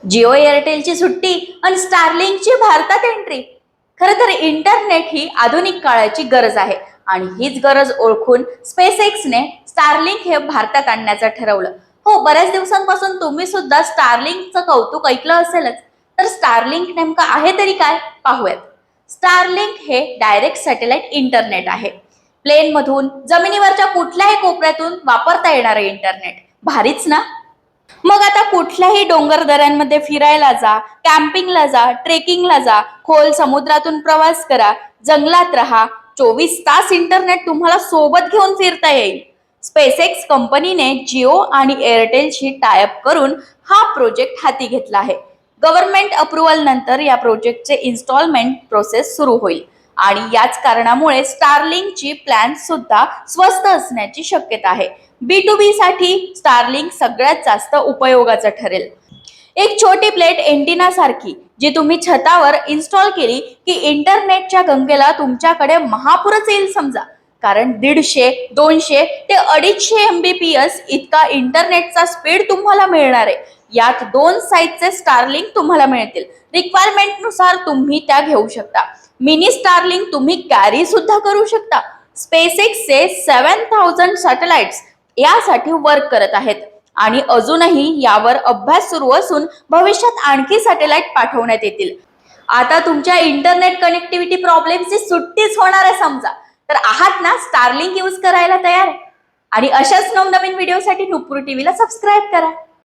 जिओ एअरटेलची सुट्टी आणि स्टारलिंकची भारतात एंट्री. खरं तर इंटरनेट ही आधुनिक काळाची गरज आहे आणि हीच गरज ओळखून स्पेसएक्सने स्टारलिंक हे भारतात आणण्याचं ठरवलं. हो, बऱ्याच दिवसांपासून तुम्ही सुद्धा स्टारलिंकचं कौतुक ऐकलं असेलच. तर स्टारलिंक नेमकं आहे तरी काय पाहूयात. स्टारलिंक हे डायरेक्ट सॅटेलाइट इंटरनेट आहे. प्लेन मधून जमिनीवरच्या कुठल्याही कोपऱ्यातून वापरता येणारं इंटरनेट. भारीच ना. मग आता कुठल्याही डोंगर दऱ्यांमध्ये फिरायला जा, कॅम्पिंगला जा, ट्रेकिंगला जा, खोल समुद्रातून प्रवास करा, जंगलात राहा, 24 तास इंटरनेट तुम्हाला सोबत घेऊन फिरता येईल. स्पेसएक्स कंपनीने जिओ आणि एअरटेलशी टायअप करून हा प्रोजेक्ट हाती घेतला आहे. गव्हर्नमेंट अप्रुव्हल नंतर या प्रोजेक्टचे इन्स्टॉलमेंट प्रोसेस सुरू होईल आणि याच कारणामुळे स्टारलिंकची प्लॅन सुद्धा स्वस्त असण्याची शक्यता आहे. B2B साठी स्टारलिंक सगळ्यात जास्त उपयोगाचं ठरेल. एक छोटी प्लेट एंटिना सारखी जी तुम्ही छतावर इन्स्टॉल केली की इंटरनेटच्या गंगेला तुमच्याकडे महापूरच येईल समजा. कारण 150, 200 ते 250 MBPS इतका इंटरनेटचा स्पीड तुम्हाला मिळणार आहे. यात 2 साईजचे स्टारलिंक तुम्हाला मिळतील. रिक्वायरमेंट नुसार तुम्ही त्या घेऊ शकता. मिनी स्टारलिंक तुम्ही कॅरी सुद्धा करू शकता. स्पेसएक्सचे 7000 सॅटेलाइट्स यासाठी वर्क करत आहेत आणि अजूनही यावर अभ्यास सुरू असून भविष्यात आणखी सॅटेलाइट पाठवण्यात येतील. आता तुमच्या इंटरनेट कनेक्टिव्हिटी प्रॉब्लेमची सुट्टीच होणार आहे समजा. तर आहात ना स्टारलिंक यूज करायला तयार? आणि अशाच नवनवीन व्हिडिओसाठी नुपूर टीव्हीला सबस्क्राईब करा.